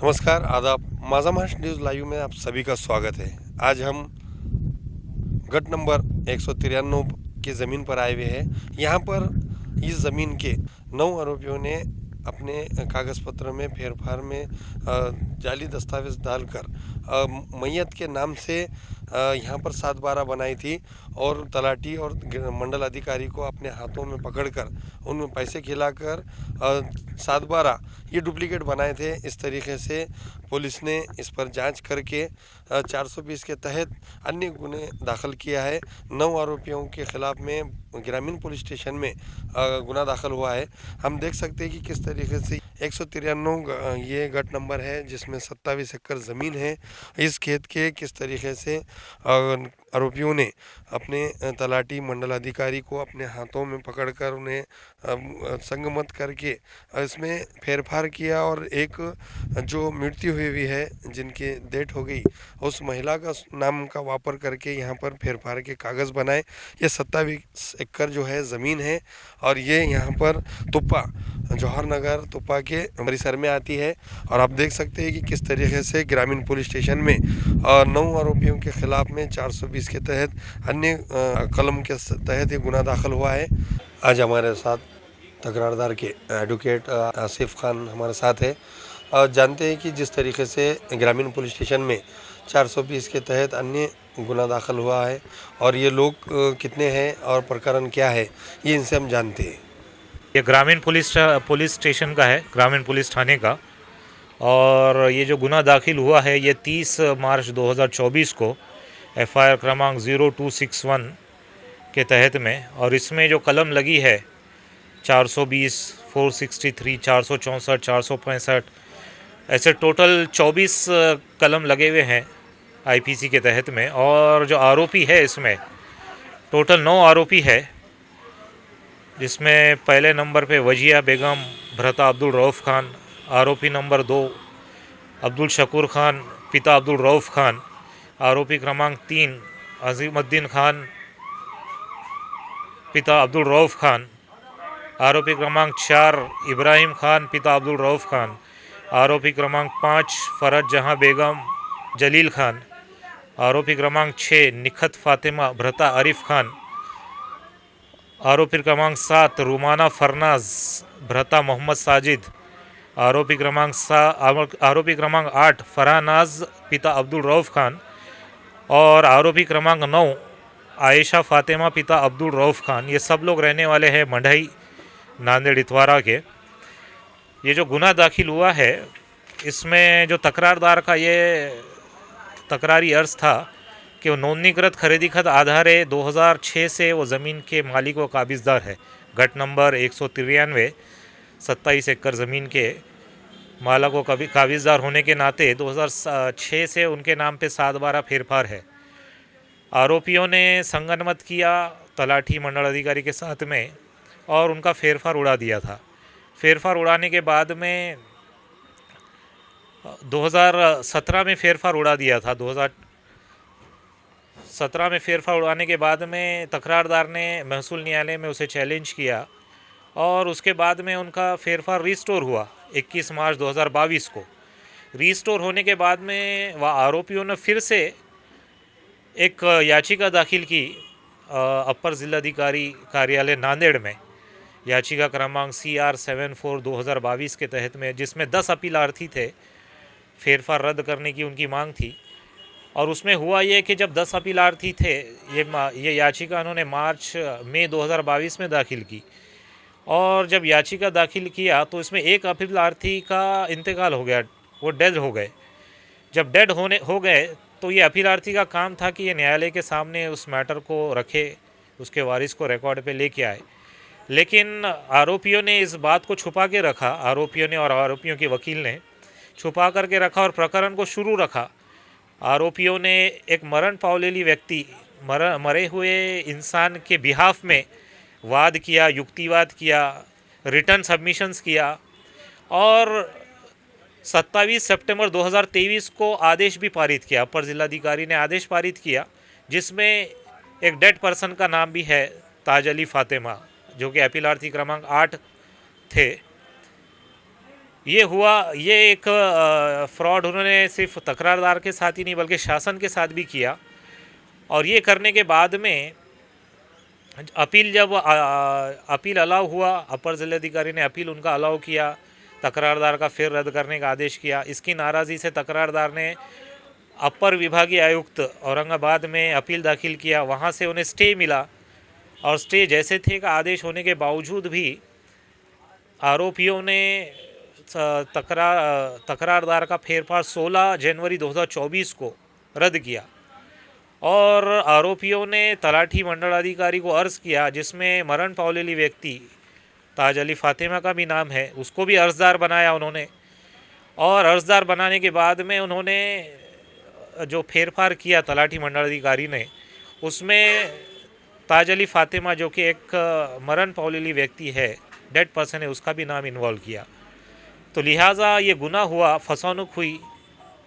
नमस्कार, आदाब। माझा महाराष्ट्र न्यूज़ लाइव में आप सभी का स्वागत है। आज हम गट नंबर 193 की ज़मीन पर आए हुए हैं। यहाँ पर इस ज़मीन के 9 आरोपियों ने अपने कागज़ पत्र में फेरफार में जाली दस्तावेज डालकर मैयत के नाम से यहाँ पर 7/12 बनाई थी और तलाटी और मंडल अधिकारी को अपने हाथों में पकड़कर उनमें पैसे खिलाकर 7/12 ये डुप्लीकेट बनाए थे। इस तरीके से पुलिस ने इस पर जांच करके 420 के तहत अन्य गुने दाखिल किया है। 9 आरोपियों के खिलाफ में ग्रामीण पुलिस स्टेशन में गुना दाखिल हुआ है। हम देख सकते हैं कि किस तरीके से 193 ये गट नंबर है जिसमें 27 एकड़ ज़मीन है। इस खेत के किस तरीके से आरोपियों ने अपने तलाटी मंडल अधिकारी को अपने हाथों में पकड़कर उन्हें संगमत करके इसमें फेरफार किया और एक जो मृत्यु हुई है जिनकी डेथ हो गई उस महिला का नाम का वापर करके यहाँ पर फेरफार के कागज़ बनाए। ये 27 एकड़ जो है ज़मीन है और ये यहाँ पर तुप्पा जौहर नगर तुप्पा के परिसर में आती है। और आप देख सकते हैं कि किस तरीके से ग्रामीण पुलिस स्टेशन में 9 आरोपियों के खिलाफ में 420 के तहत अन्य कलम के तहत ये गुना दाखिल हुआ है। आज हमारे साथ तकरारदार के एडवोकेट आसिफ खान हमारे साथ है। जानते हैं कि जिस तरीके से ग्रामीण पुलिस स्टेशन में 420 के तहत अन्य गुना दाखिल हुआ है और ये लोग कितने हैं और प्रकरण क्या है ये इनसे हम जानते हैं। ये ग्रामीण पुलिस स्टेशन का है, ग्रामीण पुलिस थाने का। और ये जो गुना दाखिल हुआ है ये 30 मार्च 2024 को एफआईआर क्रमांक 0261 के तहत में, और इसमें जो कलम लगी है 420, 463, 464, 465, ऐसे टोटल 24 कलम लगे हुए हैं आईपीसी के तहत में। और जो आरोपी है इसमें टोटल 9 आरोपी है, जिसमें पहले नंबर पे वजिया बेगम भ्रता अब्दुल रऊफ़ खान, आरोपी नंबर 2 अब्दुल शकूर खान पिता अब्दुल रऊफ़ खान, आरोपी क्रमांक 3 अजीमुद्दीन खान पिता अब्दुल रऊफ़ खान, आरोपी क्रमांक 4 इब्राहिम खान पिता अब्दुल रऊफ़ खान, आरोपी क्रमांक 5 फ़रज जहां बेगम जलील खान, आरोपी क्रमांक 6 निखत फ़ातिमा भ्रता आरिफ खान, आरोपी क्रमांक 7 रुमाना फरनाज भ्रता मोहम्मद साजिद, आरोपी क्रमांक 8 फरानाज पिता अब्दुल रऊफ़ खान, और आरोपी क्रमांक 9 आयशा फ़ातिमा पिता अब्दुल रऊफ़ खान। ये सब लोग रहने वाले हैं मंडई नांदेड़ इतवारा के। ये जो गुना दाखिल हुआ है इसमें जो तकरारदार का ये तकरारी अर्ज़ था कि वो नोंदणीकृत खरीदी खत आधारे 2006 से वो ज़मीन के मालिक व काबिज़दार है। गट नंबर 193 27 एकड़ ज़मीन के मालिक व काबिज़दार होने के नाते 2006 से उनके नाम पे 7/12 फेरफार है। आरोपियों ने संगनमत किया तलाठी मंडल अधिकारी के साथ में और उनका फेरफार उड़ा दिया था। फेरफार उड़ाने के बाद में 2017 में फेरफार उड़ा दिया था। 2017 में फेरफार उड़ाने के बाद में तकरारदार ने महसूल न्यायालय में उसे चैलेंज किया और उसके बाद में उनका फेरफार रिस्टोर हुआ 21 मार्च 2022 को। रिस्टोर होने के बाद में वह आरोपियों ने फिर से एक याचिका दाखिल की अपर जिलाधिकारी कार्यालय नांदेड़ में, याचिका क्रमांक CR 74 2022 के तहत में, जिसमें 10 अपीलार्थी थे। फेरफार रद्द करने की उनकी मांग थी। और उसमें हुआ ये कि जब 10 अपीलार्थी थे, ये याचिका उन्होंने मई 2022 में दाखिल की। और जब याचिका दाखिल किया तो इसमें एक अपीलार्थी का इंतकाल हो गया, वो डेड हो गए। जब डेड हो गए तो ये अपीलार्थी का काम था कि ये न्यायालय के सामने उस मैटर को रखे, उसके वारिस को रिकॉर्ड पे लेके आए। लेकिन आरोपियों ने इस बात को छुपा के रखा, आरोपियों ने और आरोपियों के वकील ने छुपा करके रखा और प्रकरण को शुरू रखा। आरोपियों ने एक मरण पावलेली व्यक्ति, मरे हुए इंसान के बिहाफ में वाद किया, युक्तिवाद किया, रिटर्न सबमिशंस किया। और 27 सितंबर 2023 को आदेश भी पारित किया, अपर जिलाधिकारी ने आदेश पारित किया, जिसमें एक डेड पर्सन का नाम भी है ताज अली फ़ातिमा, जो कि अपीलार्थी क्रमांक 8 थे। ये एक फ्रॉड उन्होंने सिर्फ तकरारदार के साथ ही नहीं बल्कि शासन के साथ भी किया। और ये करने के बाद में अपील अलाउ हुआ, अपर जिलाधिकारी ने अपील उनका अलाउ किया, तकरारदार का फिर रद्द करने का आदेश किया। इसकी नाराज़ी से तकरारदार ने अपर विभागीय आयुक्त औरंगाबाद में अपील दाखिल किया, वहाँ से उन्हें स्टे मिला। और स्टे जैसे थे का आदेश होने के बावजूद भी आरोपियों ने तकरारदार का फेरफार 16 जनवरी 2024 को रद्द किया। और आरोपियों ने तलाठी मंडलाधिकारी को अर्ज़ किया, जिसमें मरण पावलेली व्यक्ति ताज अली फातिमा का भी नाम है, उसको भी अर्ज़दार बनाया उन्होंने। और अर्ज़दार बनाने के बाद में उन्होंने जो फेरफार किया तलाठी मंडलाधिकारी ने, उसमें ताज अली फातिमा जो कि एक मरण पावलेली व्यक्ति है, डेड पर्सन है, उसका भी नाम इन्वॉल्व किया। तो लिहाजा ये गुनाह हुआ, फसौनुक हुई,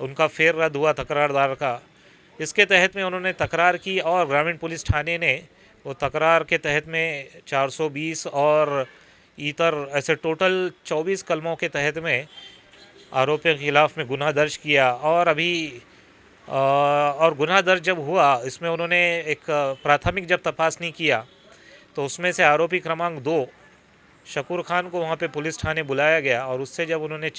उनका फेर रद्द हुआ तकरारदार का। इसके तहत में उन्होंने तकरार की और ग्रामीण पुलिस थाने ने वो तकरार के तहत में 420 और इतर ऐसे टोटल 24 कलमों के तहत में आरोपियों के खिलाफ़ में गुनाह दर्ज किया। और अभी और गुनाह दर्ज जब हुआ, इसमें उन्होंने एक प्राथमिक जब तपासनी किया तो उसमें से आरोपी क्रमांक 2 शकूर खान को वहाँ पे पुलिस थाने बुलाया गया। और उससे जब उन्होंने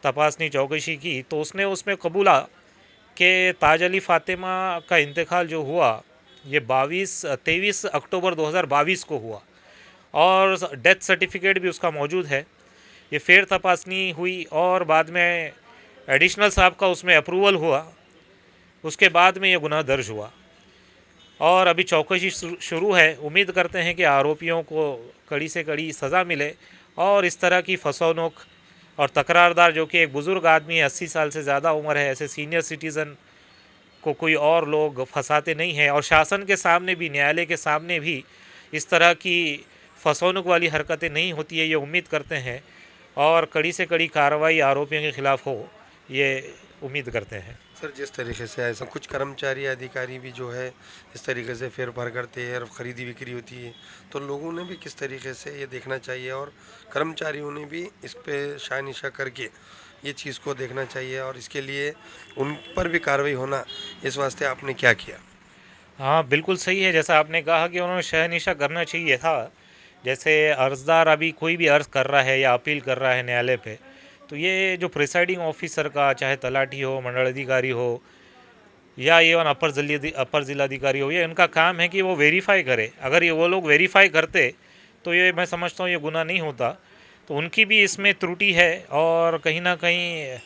तपासनी चौकसी की तो उसने उसमें कबूला कि ताज अली फातिमा का इंतकाल जो हुआ ये 23 अक्टूबर 2022 को हुआ और डेथ सर्टिफिकेट भी उसका मौजूद है। ये फेर तपासनी हुई और बाद में एडिशनल साहब का उसमें अप्रूवल हुआ, उसके बाद में ये गुनाह दर्ज हुआ और अभी चौकसी शुरू है। उम्मीद करते हैं कि आरोपियों को कड़ी से कड़ी सज़ा मिले और इस तरह की फसौनुक और तकरारदार जो कि एक बुज़ुर्ग आदमी है, 80 साल से ज़्यादा उम्र है, ऐसे सीनियर सिटीज़न को कोई और लोग फंसाते नहीं हैं। और शासन के सामने भी, न्यायालय के सामने भी इस तरह की फसौनुक वाली हरकतें नहीं होती है, ये उम्मीद करते हैं। और कड़ी से कड़ी कार्रवाई आरोपियों के ख़िलाफ़ हो, ये उम्मीद करते हैं। सर, जिस तरीके से ऐसा कुछ कर्मचारी अधिकारी भी जो है इस तरीके से फेरफार करते हैं और ख़रीदी बिक्री होती है, तो लोगों ने भी किस तरीके से ये देखना चाहिए और कर्मचारियों ने भी इस पे शानिशा करके ये चीज़ को देखना चाहिए और इसके लिए उन पर भी कार्रवाई होना, इस वास्ते आपने क्या किया? हाँ, बिल्कुल सही है। जैसा आपने कहा कि उन्होंने शहनिशा करना चाहिए था। जैसे अर्ज़दार अभी कोई भी अर्ज़ कर रहा है या अपील कर रहा है न्यायालय पे, तो ये जो प्रिसाइडिंग ऑफिसर का, चाहे तलाठी हो, मंडलाधिकारी हो या इवन अपर जिलाधिकारी हो, ये इनका काम है कि वो वेरीफाई करे। अगर ये वो लोग वेरीफाई करते तो ये मैं समझता हूँ ये गुनाह नहीं होता। तो उनकी भी इसमें त्रुटि है और कहीं ना कहीं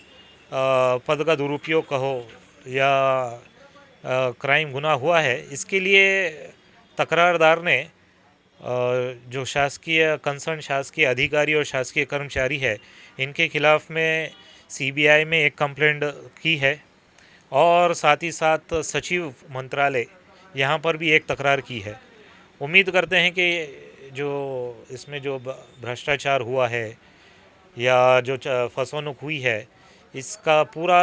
पद का दुरुपयोग कहो या क्राइम गुनाह हुआ है। इसके लिए तकरारदार ने जो शासकीय कंसर्न शासकीय अधिकारी और शासकीय कर्मचारी है, इनके खिलाफ़ में सीबीआई में एक कंप्लेंट की है और साथ ही साथ सचिव मंत्रालय यहाँ पर भी एक तकरार की है। उम्मीद करते हैं कि जो इसमें जो भ्रष्टाचार हुआ है या जो फसौनुक हुई है, इसका पूरा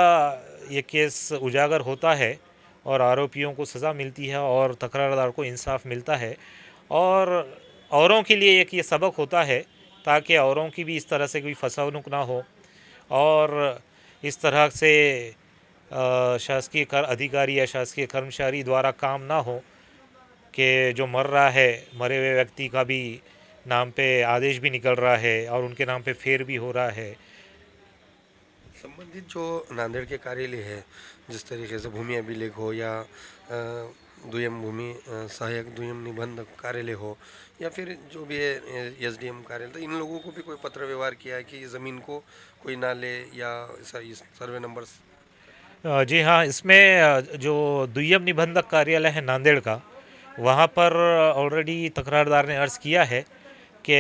ये केस उजागर होता है और आरोपियों को सज़ा मिलती है और तकरारदार को इंसाफ मिलता है और औरों के लिए एक ये सबक होता है ताकि औरों की भी इस तरह से कोई फसौनुक ना हो और इस तरह से शासकीय अधिकारी या शासकीय कर्मचारी द्वारा काम ना हो कि जो मर रहा है, मरे हुए व्यक्ति का भी नाम पे आदेश भी निकल रहा है और उनके नाम पे फेर भी हो रहा है। संबंधित जो नांदेड़ के कार्यालय है, जिस तरीके से भूमि अभिलेख हो या दुय्यम भूमि सहायक दुय्यम निबंधक कार्यालय हो या फिर जो भी है एसडीएम कार्यालय, तो इन लोगों को भी कोई पत्र व्यवहार किया है कि ज़मीन को कोई ना ले या सर्वे नंबर्स? जी हाँ, इसमें जो दुय्यम निबंधक कार्यालय है नांदेड़ का, वहाँ पर ऑलरेडी तकरारदार ने अर्ज़ किया है कि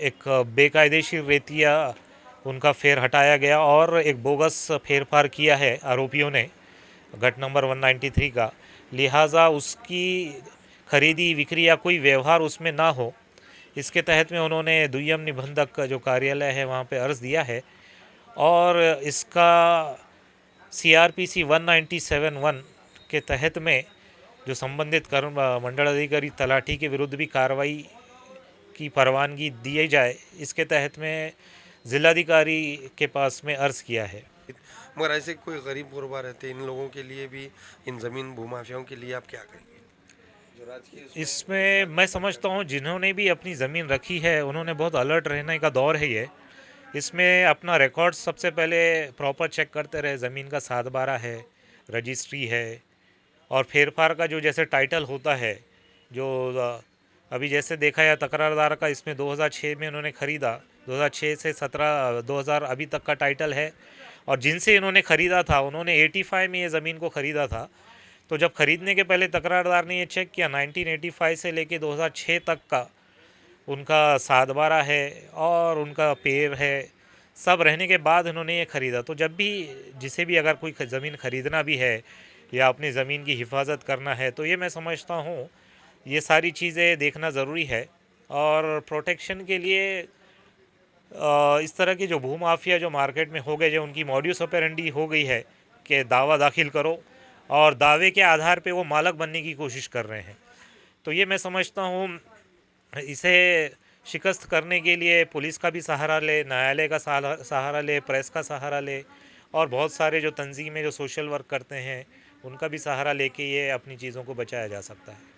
एक बेकायदेशीर रेतिया उनका फेर हटाया गया और एक बोगस फेरफार किया है आरोपियों ने गट नंबर 193 का। लिहाजा उसकी खरीदी बिक्री या कोई व्यवहार उसमें ना हो, इसके तहत में उन्होंने दुय्यम निबंधक का जो कार्यालय है वहाँ पे अर्ज़ दिया है और इसका CRPC 1971 के तहत में जो संबंधित मंडलाधिकारी तलाठी के विरुद्ध भी कार्रवाई की परवानगी दी जाए, इसके तहत में जिलाधिकारी के पास में अर्ज़ किया है। मगर ऐसे कोई गरीब गुरबा रहते हैं, इन लोगों के लिए भी, इन ज़मीन भूमाफियाओं के लिए आप क्या कहेंगे जो राजकीय इसमें मैं समझता हूँ जिन्होंने भी अपनी ज़मीन रखी है उन्होंने बहुत अलर्ट रहने का दौर है ये। इसमें अपना रिकॉर्ड सबसे पहले प्रॉपर चेक करते रहे, ज़मीन का 7/12 है, रजिस्ट्री है, और फेर फार का जो जैसे टाइटल होता है, जो अभी जैसे देखा या तकरारदार का इसमें 2006 में उन्होंने ख़रीदा, 2006 से 2000 अभी तक का टाइटल है। और जिनसे इन्होंने ख़रीदा था उन्होंने 85 में ये ज़मीन को ख़रीदा था। तो जब ख़रीदने के पहले तकरारदार ने ये चेक किया, 1985 से लेके 2006 तक का उनका 7/12 है और उनका पेड़ है, सब रहने के बाद इन्होंने ये ख़रीदा। तो जब भी जिसे भी अगर कोई ज़मीन ख़रीदना भी है या अपनी ज़मीन की हिफाजत करना है, तो ये मैं समझता हूँ ये सारी चीज़ें देखना ज़रूरी है। और प्रोटेक्शन के लिए इस तरह की जो भूमाफिया जो मार्केट में हो गए, जो उनकी मॉड्यूस ऑपरेंडी हो गई है कि दावा दाखिल करो और दावे के आधार पे वो मालक बनने की कोशिश कर रहे हैं। तो ये मैं समझता हूँ इसे शिकस्त करने के लिए पुलिस का भी सहारा ले, न्यायालय का सहारा ले, प्रेस का सहारा ले, और बहुत सारे जो तंजीमें जो सोशल वर्क करते हैं उनका भी सहारा लेके ये अपनी चीज़ों को बचाया जा सकता है।